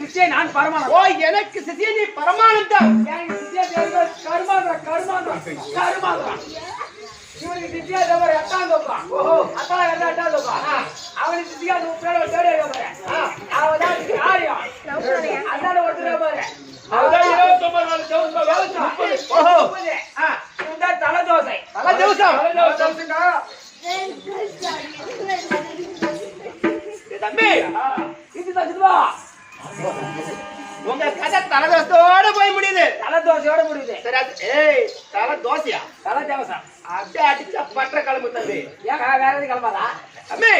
சிஷ்யே நான் பரமானந்தம். ஓ எனக்கு சிஷ்யே நீ பரமானந்தம். எனக்கு சிஷ்யே தேவர் கருமாந்திரம். இவனுக்கு சிஷ்யா தேவர் எட்டாந்தோப்பா. ஓஹோ அத்தா எட்டாந்தோப்பா. அவனுக்கு சிஷ்யா பேர தேடிய தேவர். அவதான் ஆரியம். அதான ஒருத்தர பாரு. அவதான் 29 நாள் தேவசம். ஓஹோ இந்த தல தோசை. தல தேவசம். தம்பி இதுதான் இதுவா. உங்க கதை தலதோசையோட போய் முடியுது. தலதோசையோட முடியுது. சரி அது ஏய் தல தோசையா? தல தேவசம். அப்படியே அடிச்சா பற்ற கிளம்பு தம்பி. ஏன் வேற எது கிளம்பாதா? தம்பி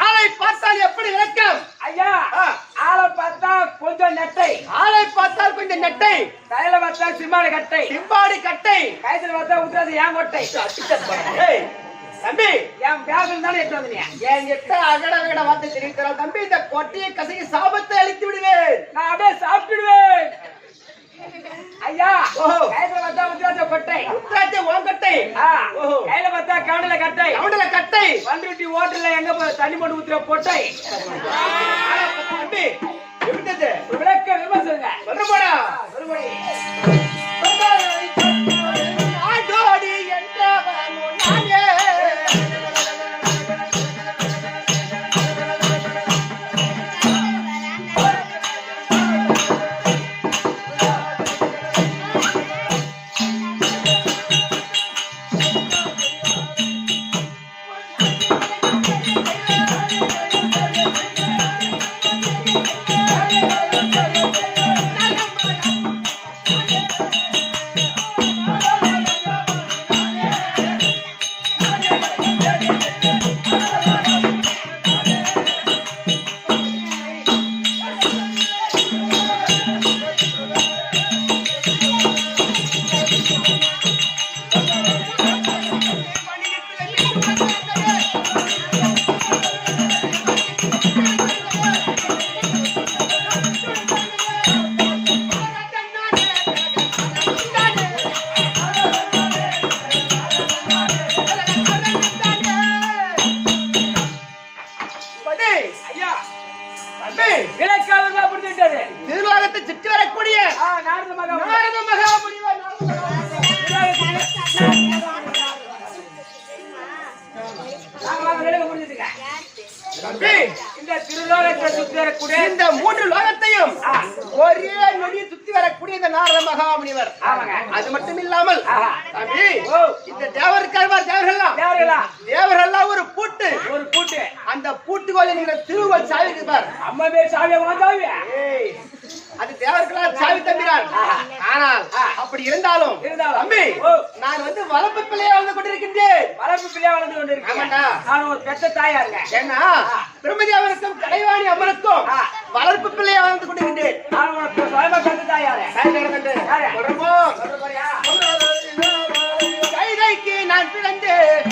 ஆளை பார்த்தால் எப்படி விளக்கம்? ஐயா ஆளை பார்த்தா கொஞ்சம் நெட்டை. ஆளை பார்த்தால் கொஞ்சம் நெட்டை. கையில பார்த்தா சிம்பாடி கட்டை. சிம்பாடி கட்டை. கைத்துல பார்த்தா உத்தரது ஏன் கொட்டை. ஏய் தம்பி என் பேக்கில் தானே எட்டு வந்தீங்க. என் கிட்ட அகட விட வார்த்தை தெரிவிக்கிறாள் தம்பி. இந்த கொட்டையை கசக்கி சாபத்தை அளித்து விடுவேன். நான் அப்படியே சாப்பிட்டுடுவேன். ஐயா கையில பார்த்தா உத்தரது கொட்டை. உத்தரத்தை ஓங்கட்டை. கையில பார்த்தா கவுண்டல கட்டை. கவுண்டல கட்டை. வந்துட்டு ஓட்டல எங்க தண்ணி போட்டு ஊத்துற பொட்டை. தம்பி எப்படி விளக்க விமர்சனங்க சொல்ல போடா சொல்லுபடி. ஆடோடி என்றவன் நானே. திருவாகத்தை சுற்றி வரக்கூடிய நாரத மகா முனிவர். இந்த திருலோகத்தை சுற்றி வரக்கூடிய இந்த 3 லோகத்தையும் ஒரே நொடியை சுத்தி வரக்கூடிய இந்த நாரத மகாமுனிவர். அது மட்டும் இல்லாமல் தம்பி இந்த தேவர்கள்லாம் ஒரு பூட்டு அந்த பூட்டுகோலை நீங்க திருவள் சாவி இருப்பார். அம்மா பேர் சாவியா வாதாவிய அது தேவர்களால் சாவி தம்பிரான். ஆனால் அப்படி இருந்தாலும் தம்பி நான் வந்து வளர்ப்பு பிள்ளையா வளர்ந்து கொண்டிருக்கின்றேன். வளர்ப்பு பிள்ளையா வளர்ந்து கொண்டிருக்கேன். நான் ஒரு பெற்ற தாயா இருக்கேன். ஏன்னா பிரம்மதேவனுக்கும் கலைவாணி அம்மனுக்கும் வளர்ப்பு பிள்ளையா வளர்ந்து கொண்டிருக்கின்றேன். நான் உனக்கு சுயமா பெற்ற தாயாரே. கைதைக்கு நான் பிறந்தேன்.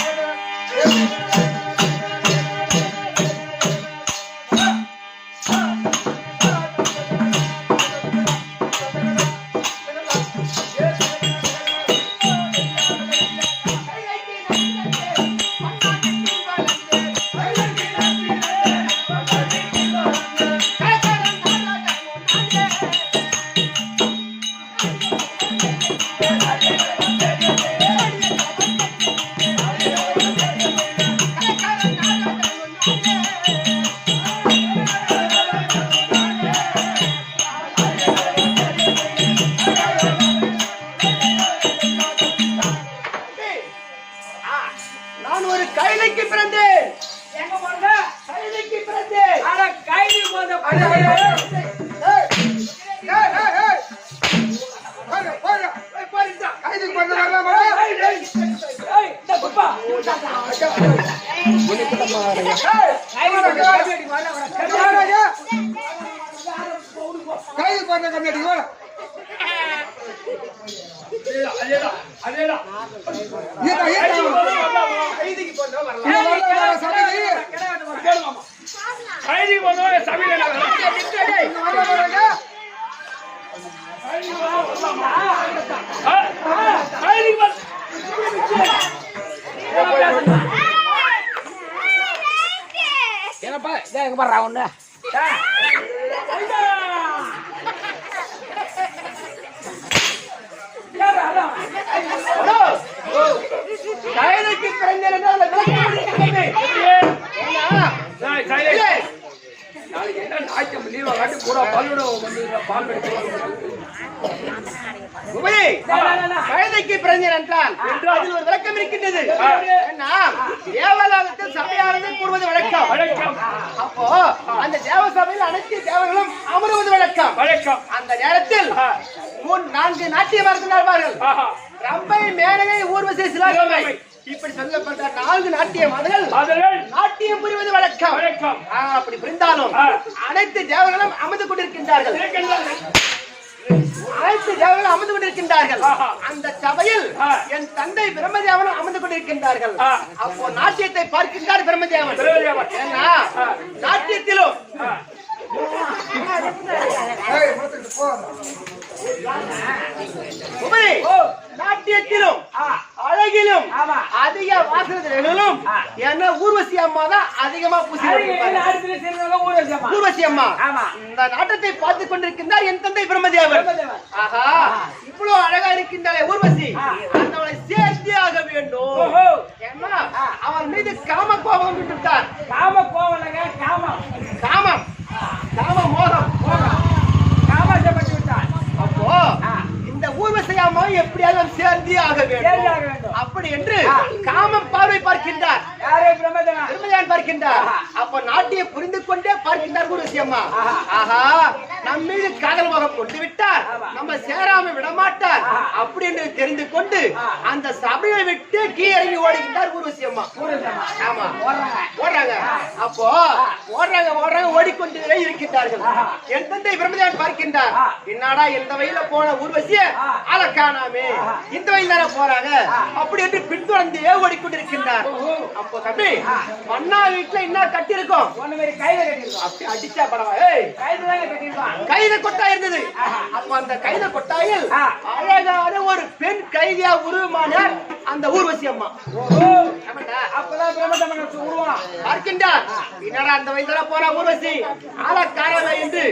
நான் ஒரு கைலைக்கு பிறந்தேன். எங்க போறத கைலைக்கு பிறந்தேன். அட கைதி போத கைதுக்கு பிறந்த வரலாமா? இந்த குப்பா கைது பண்ண கண்ணாடி வேணும். கைதிக்கு போனா என்னப்பா எங்க பாரு ஒண்ணு உபரி, கழுதைக்கு பிறந்தேன் என்றால் என்று அதில் ஒரு விளக்கம் இருக்கின்றது. ஏன்னா, தேவலோகத்தில் சபையானது கூறுவது வழக்கம். அப்போ அந்த தேவ சபையில் அனைத்து தேவர்களும் அமருவது வழக்கம். அந்த நேரத்தில் 3-4 நாட்டியம் நடத்தினார்கள். ரம்பை, மேனகை, ஊர்வசி, சிலாசபை இப்படி சொல்லப்பட்ட 4 நாட்டியமானர்கள் நாட்டியம் புரிவது வழக்கம். அப்படி புரிந்தாலும் அனைத்து தேவர்களும் அமர்ந்து கொண்டிருக்கின்றார்கள். அனைத்து தேவர்களும் அமர்ந்து கொண்டிருக்கின்றார்கள். அந்த சபையில் என் தந்தை பிரம்மதேவனும் அமர்ந்து கொண்டிருக்கின்றார்கள். அப்போ நாட்டியத்தை பார்க்கின்றார் பிரம்மதேவன். ஏன்னா நாட்டியத்திலும் நாட்டியத்திலும் அழகிலும் அதிக வாசனைகளும் என்ன ஊர்வசி அம்மா தான் அதிகமா பூசி ஊர்வசி அம்மா இந்த நாட்டத்தை பார்த்துக் கொண்டிருக்கின்றார் என் தந்தை பிரம்மதேவன். ஆஹா, இவ்வளவு அழகா இருக்கின்றாளே ஊர்வசி, அவளை சேர்த்தே ஆக வேண்டும். ஏன்னா அவள் மீது காம கோபம் விட்டுட்டார். காம மோகம் காமாசப்பட்டு விட்டார். அப்போ இந்த ஊர்வசி அம்மா எப்படியாவது சேர்ந்தே ஆக வேண்டும் அப்படி என்று காமம் பார்வை பார்க்கின்றார். பிரம்மதேவன் பார்க்கின்றார். அப்ப நாட்டியை புரிந்து கொண்டே பார்க்கின்றார் ஊர்வசி அம்மா. ஆஹா, நம் மீது காதல் மோகம் கொண்டு விட்டார், நம்ம சேராம விடமாட்டார் அப்படி என்று தெரிந்து கொண்டு அந்த சபையை விட்டு கீழறங்கி ஓடுகின்றார் ஊர்வசி அம்மா. ஆமா, ஓடுறாங்க. அப்போ ஓடுறாங்க ஓடிக்கொண்டே இருக்கின்றார்கள். என் தந்தை பிரம்மதேவன் பார்க்கின்றார். என்னடா இந்த வழியில போன ஊர்வசிய அலக்கானாமே, இந்த வழியில தானே போறாங்க அப்படி என்று பின்தொடர்ந்தே ஓடிக்கொண்டிருக்கின்றார். அப்போ தம்பி, மன்னா வீட்டுல என்ன கட்டி இருக்கும்? அப்படி அடிச்சா படவா? கைத கொட்டா இருந்தது. அப்ப அந்த கைத கொட்டாயில் அழகான ஒரு பெண் கைதியா உருவமான அந்த ஊர்வசி அம்மா அப்பதான் பார்க்கின்றார். என்னடா அந்த வயதுல போற ஊர்வசி ஆளக்காரல என்று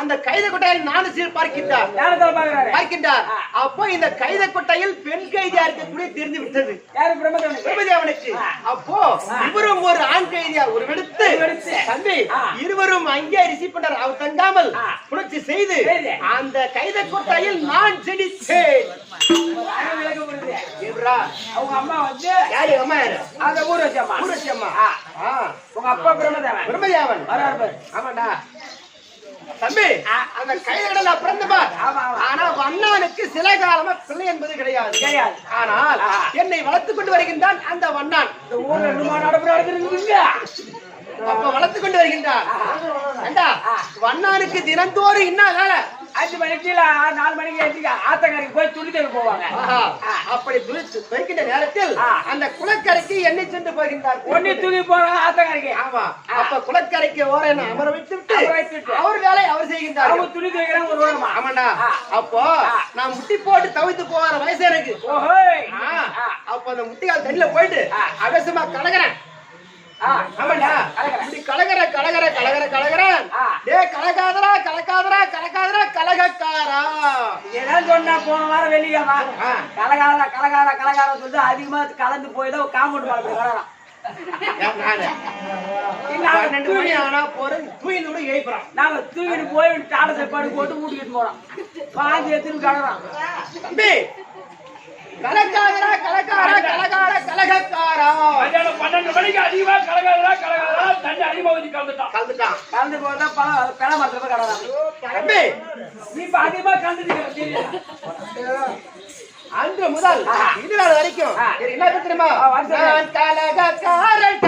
அந்த கைத கொட்டையில் நானும் சீர் பார்க்கின்றார். அப்போ இந்த கைத கொட்டையில் பெண் கைதியா இருக்கக்கூடிய தெரிந்து விட்டது பிரம்மதேவனுக்கு. அப்போ இவரும் ஒரு ஆண் கைதியா உருவெடுத்து தம்பி இருவரும் அங்கே ரிசீவ் பண்றார். அவர் தங்காமல் புரட்சி செய்து அந்த கைத கொட்டையில் நான் ஜெனித்தேன். அவங்க அம்மா வந்து யாரு? அம்மா யாரு? அந்த ஊர்வசி அம்மா. உங்க அப்பா பிரம்மதேவன். ஆமாண்டா தம்பி, அந்த கைதடல பிறந்தபா. ஆனா வண்ணானுக்கு சில காலமா பிள்ளை என்பது கிடையாது. ஆனால் என்னை வளர்த்துக் கொண்டு வருகின்றான் அந்த வண்ணான். இந்த ஊர்ல 2 மாநாடு நடக்குதுங்க. அப்ப வளர்த்து கொண்டு வருகின்றார். வண்ணானுக்கு தினந்தோறும் என்ன வேலை? 5 மணிக்கு 4 மணிக்கு ஆத்தங்கரைக்கு போய் துணி துவைக்க போவாங்க. அப்படி துவைக்கின்ற நேரத்தில் அந்த குளக்கரைக்கு எண்ணெய் சென்று போகின்றார். ஒண்ணு துணி போறாங்க ஆத்தங்கரைக்கு. ஆமா, அப்ப குளக்கரைக்கு ஓரம் அமர வைத்து அவர் வேலை அவர் செய்கின்றார். அவங்க துணி துவைக்கிறாங்க ஒரு ஓரமா. ஆமாண்டா. அப்போ நான் முட்டி போட்டு தவித்து போற வயசு எனக்கு. அப்ப அந்த முட்டிகால் தண்ணியில போயிட்டு அவசரமா கலகிறேன். ஆமாண்டா, இப்படி கலகர கலகாதரா ஏதாவது சொன்னா போன வாரம் வெளியமா கலகார சொல்லிட்டு அதிகமா கலந்து போயிதான் காம்பவுண்ட் பால் போய் வரலாம். நாங்க தூக்கிட்டு போய் டாட சாப்பாடு போட்டு ஊட்டிக்கிட்டு போறோம். பாஞ்சு எடுத்துட்டு கடறோம். தம்பி கலக்காரா 12 மணிக்கு அதிகமா கலகாரா தண்ணி அதிகமா ஊத்தி கலந்து போதா பெல மரத்துல போய் கடறான். தம்பி நீ அதிகமா கலந்துட்டீங்க. அன்று முதல் இது நாள் வரைக்கும் என்ன தெரியுமா? கலகாரன்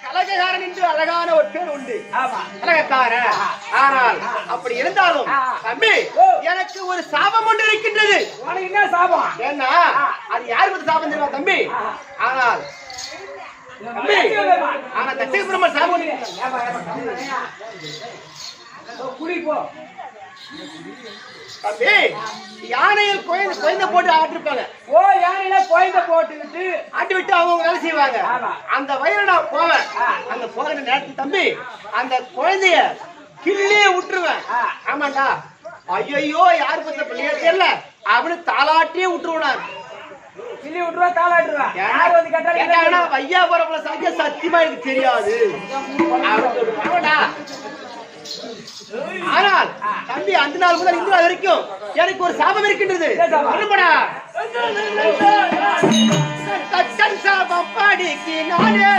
கலகக்காரன் என்று அழகான ஒரு பேர் உண்டு. ஆமா, கலகக்காரன். ஆனால் அப்படி இருந்தாலும் தம்பி, எனக்கு ஒரு சாபம் ஒன்று இருக்கின்றது. உனக்கு என்ன சாபம்? ஏன்னா அது யாருக்கு ஒரு சாபம் தெரியுமா தம்பி? ஆனால் தம்பி, ஆனா தட்சக பிரம்மன் சாபம் குடி போ தம்பி. யானையில் குழந்தை போட்டு ஆட்டிருப்பாங்க. ஓ, யானையில குழந்தை போட்டுக்கிட்டு ஆட்டி விட்டு அவங்க வேலை செய்வாங்க. ஆமா. அந்த வயல நான் போவேன். அந்த போகிற நேரத்தில் தம்பி, அந்த குழந்தைய கிள்ளியே விட்டுருவேன். ஆமாண்டா, ஐயோ யாரு பத்த பிள்ளைய தெரியல அப்படின்னு தாளாட்டியே விட்டுருவேன். கிள்ளி விட்டுருவா, தாளாட்டுருவா. யார் வந்து கேட்டாலும் ஐயா போறப்பல சாக்கிய சத்தியமா எனக்கு தெரியாது. ஆனால் தம்பி, அந்த நாள் முதல் இந்த நாள் வரைக்கும் எனக்கு ஒரு சாபம் இருக்கின்றது. சாபம் பாடிக்கு நானே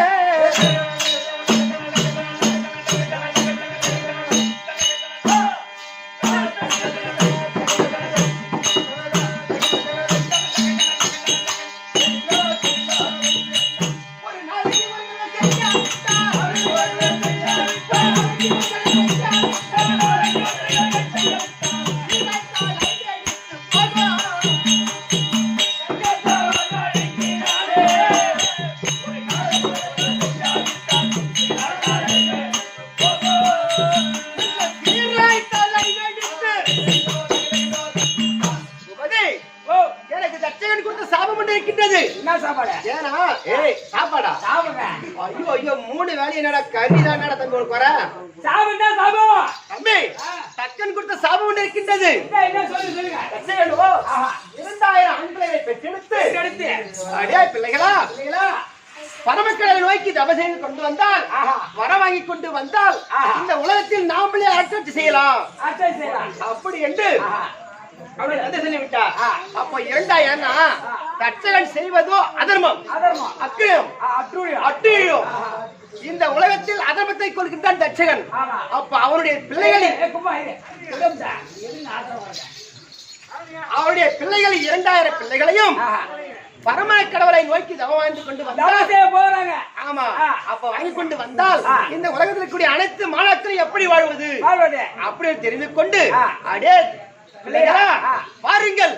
பரமக்கடலை நோக்கி தபசெய்து கொண்டு வந்தால், வர வாங்கி கொண்டு வந்தால் இந்த உலகத்தில் நாமளே ஆட்சி செய்யலாம் அப்படி என்று சொல்லிவிட்டார். அப்ப இரண்டாயிரம் தட்சகன் செய்வதோ அதர்மம், அட்டுழியம். இந்த உலகத்தில் அதர்மத்தை கொடுக்கின்றான் தட்சகன். அப்ப அவருடைய பிள்ளைகளில் 2000 பிள்ளைகளையும் பரம கடவுளை நோக்கி தவம் வாழ்ந்து கொண்டு வந்தாங்க. ஆமா, அப்ப வாங்கி கொண்டு வந்தால் இந்த உலகத்தில் கூடிய அனைத்து மாணாக்கரும் எப்படி வாழ்வது அப்படி தெரிந்து கொண்டு, அடே பிள்ளைகளா பாருங்கள்,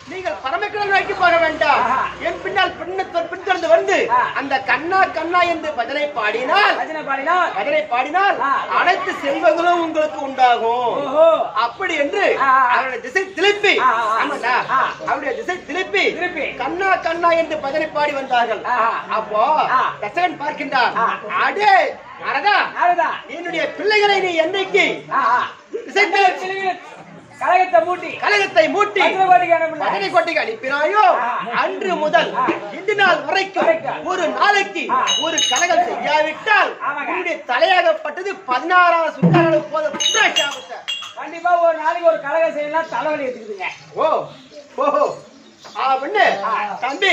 நீங்கள் பரமக்கடவுளை நோக்கி போக வேண்டாம், என் பின்னால் பின்தொடர்ந்து வந்து அந்த கண்ணா கண்ணா என்று பஜனை பாடினால் அனைத்து செல்வங்களும் உங்களுக்கு உண்டாகும் அப்படி என்று அவருடைய திசை திருப்பி கண்ணா கண்ணா என்று பஜனை பாடி வந்தார்கள். அப்போ தசகன் பார்க்கின்றார், அடே அரதா, என்னுடைய பிள்ளைகளை நீ என்னைக்கு கலகத்தை மூட்டி பஜனை கோட்டைக்கு அனுப்பினாயோ அன்று முதல் இன்று நாள் வரைக்கும் ஒரு நாளைக்கு ஒரு கலகம் செய்யாவிட்டால் உன்னுடைய தலையாகப்பட்டது 16 சுத்தான போத கண்டிப்பா ஒரு நாளைக்கு ஒரு கலகம் செய்யலாம், தலைவலி எடுத்துக்குதுங்க. ஓஹோ தம்பி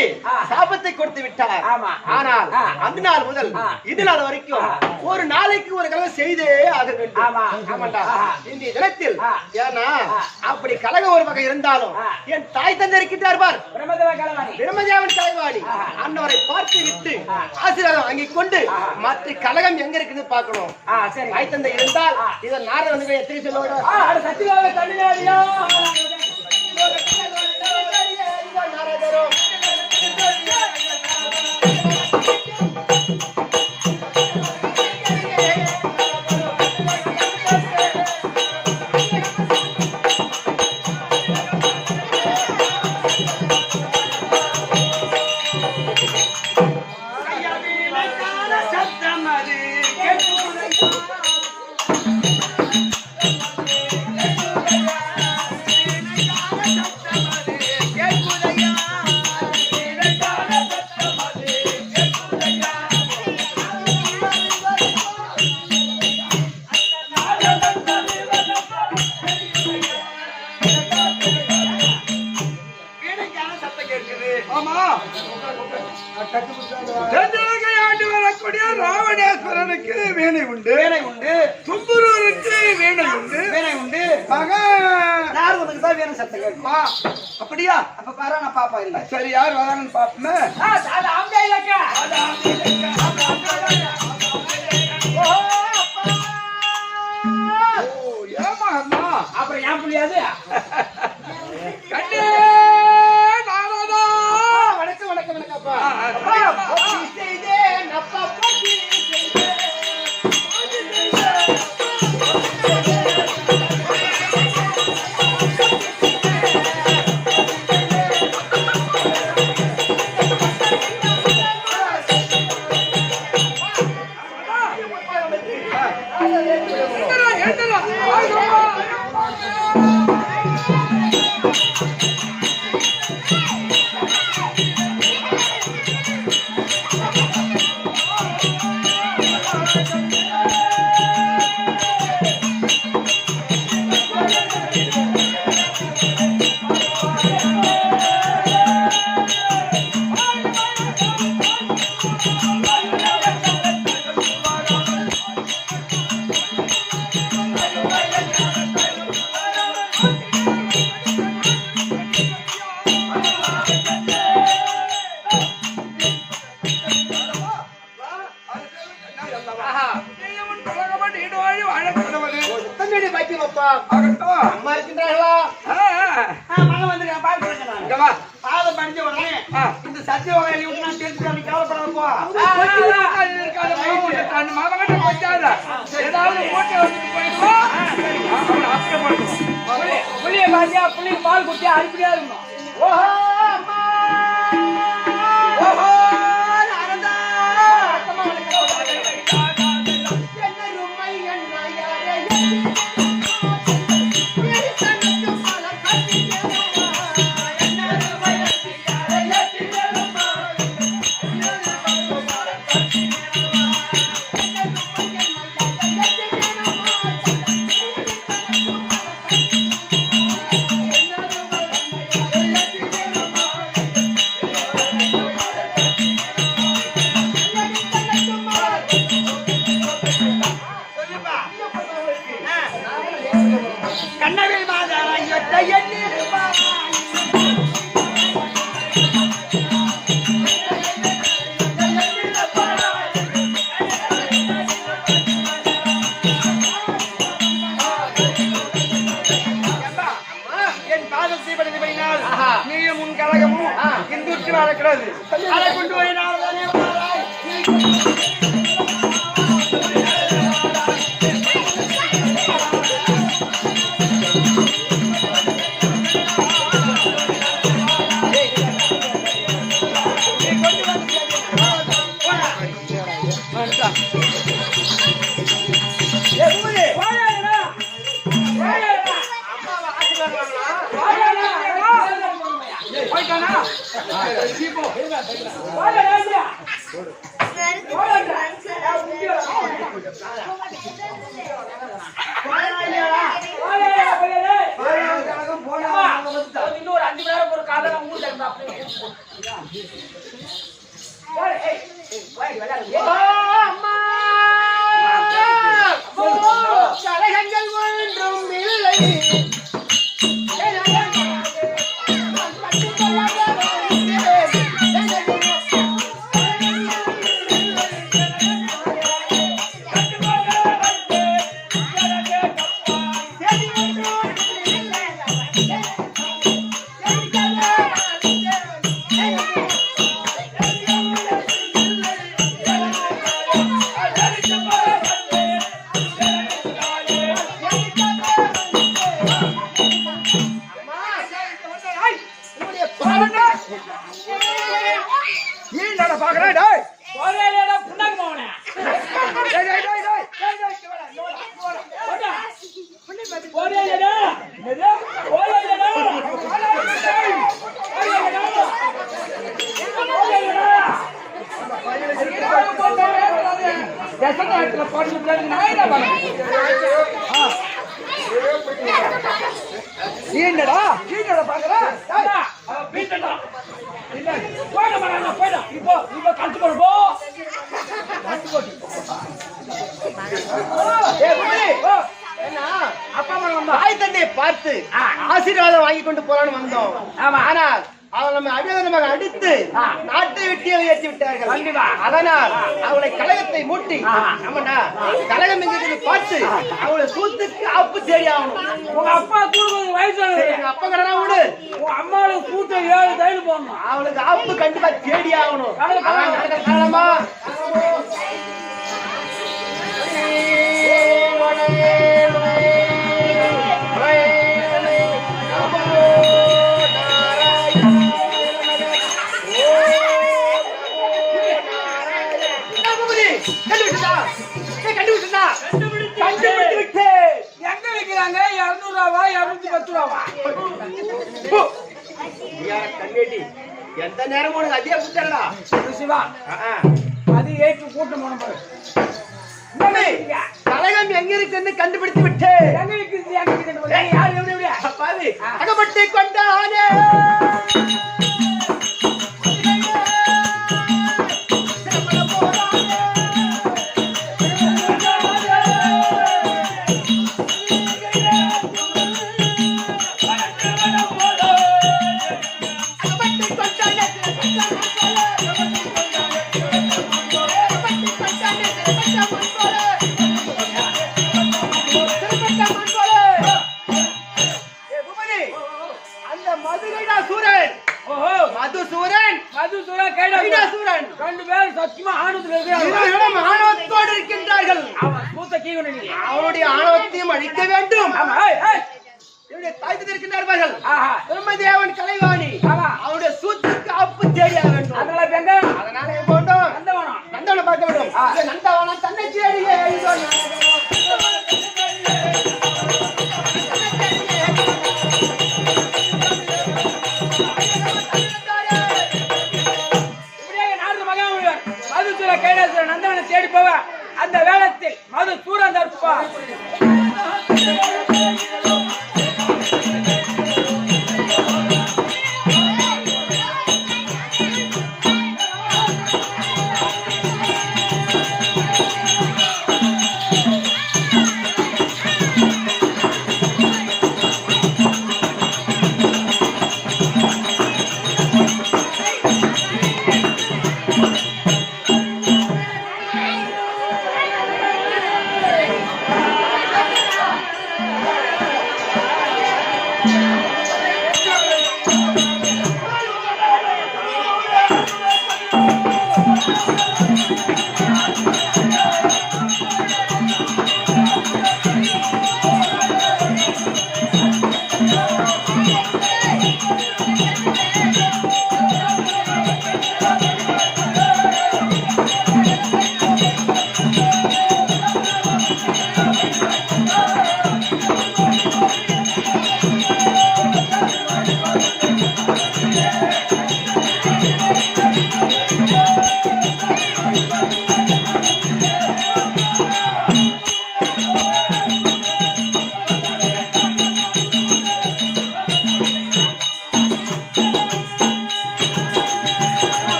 சாபத்தை கொடுத்து விட்டார். ஆனால் அந்த நாள் முதல் இது நாள் வரைக்கும் ஒரு நாளைக்கு ஒரு கலகம் செய்தே ஆக வேண்டும். இந்த தினத்தில் ஏன்னா அப்படி கலகம் ஒரு வகை இருந்தாலும் என் தாய் தந்தை இருக்கின்றார் பார், பிரம்மதேவன் தலைவாணி அன்னவரை பார்த்து விட்டு ஆசீர்வாதம் வாங்கிக் கொண்டு மற்ற கலகம் எங்க இருக்குது பார்க்கணும். தாய் தந்தை இருந்தால் இதை நாரத வந்து எத்தனை சொல்லுவாங்க. ராவணேஸ்வரனுக்கு வீணை உண்டு, தும்புரூருக்கு வீணை உண்டு, நாரதனுக்கு தான் வீணை சத்தம் கேட்குமா? அப்படியா? அப்ப பாரு, நான் பாப்பா இல்ல. சரி, யார் வராங்கன்னு பாப்போமே. ஏமா அம்மா அப்புறம் ஏன் புள்ளியாது கண்ணே நானதா வணக்கம் வணக்கம் வணக்கம் அப்பா. அப்பா, போற்றி செய்தேன் அப்பா, போற்றி செய்தேன். எத்தனை பாக்கியம் அப்பா. அம்மா இருக்கின்றார்களா? மகன் வந்திருக்கான், பால் கொடுக்கிறான். பாதம் படிச்ச உடனே இந்த சத்திய வகை எழுதி நான் தெரிஞ்சுக்க நீ கவலைப்படாதப்பா. புள்ளிய பாத்தியா புள்ளிக்கு பால் குடிச்சா அனுப்பியா இருக்கணும். ஓஹோ அம்மா, ஓஹோ நாரதா, என்ன உம்மை என்ன யாரே கண்ணவில் மாதாரா எட்ட எண்ணிருப்பா. என் பாதம் சீபடினால் நீயும் உன் கழகமும் இந்துக்கு நடக்கிறது. அதை கொண்டு போய் நான் தானே வந்தாய். இன்னொரு 5 மணி நேரம் ஒரு காதல ஊர்ல இருந்தா அம்மா, கலகங்கள் ஒன்றும் இல்லை. ஏன்டா பாக்குறேன் டேய் ஒரேடா புண்ணாக்கு போவனே டேய் டேய் டேய் டேய் ஒரேடா என்னது ஒரேடா தேசத்துல போட்டு நாயிடா பாருங்க ஏன்டா பாக்குற வீட்டடா இல்ல போட மாட்டாங்க போடா இப்போ கட்டு போடு போ அப்பா அம்மா தாய் தந்தையை பார்த்து ஆசீர்வாதம் வாங்கி கொண்டு போறான்னு வந்தோம். ஆனால் அவள் நம்ம அடியோதனமாக அடித்து நாட்டை விட்டு ஏற்றி விட்டார்கள். கண்டிப்பா. அதனால் அவளை கலகத்தை மூட்டி நம்மனா கலகம் எங்கிறது பார்த்து அவளை சூத்துக்கு அப்பு தேடி ஆகணும். உங்க அப்பா தூக்கு வயசு எங்க அப்பா கடனா விடு. உங்க அம்மாவுக்கு கூட்ட 7 தையல் போடணும். அவளுக்கு அப்பு கண்டிப்பா தேடி ஆகணும். காலமா எங்க விக்கிறாங்க? 200 ரூபாவா 210 ரூபாவா? எந்த நேரம் உனக்கு அதிக புத்தரா சிவா அது ஏற்று கூட்டம் போன பாரு. கலகம் எங்க இருக்குன்னு கண்டுபிடித்து விட்டேன். எங்க இருக்குது? எங்க இருக்குது? யார் எப்படி பாவி அகப்பட்டு கொண்டானே அவனுடைய ஆணவத்தையும் அழிக்க வேண்டும். இருக்கின்றார்கள் பிரம்மதேவன் கலைவாணி அவருடைய சூத்துக்கு அப்பு தேடிய வேண்டும். அதனால போட்டோம் நந்தவனை பார்க்க வேண்டும். நந்தவனம் தன்னை தேடியே நந்தவனை தேடி போவ. அந்த வேளத்தில் மது சூரன் தற்பா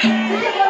Hey!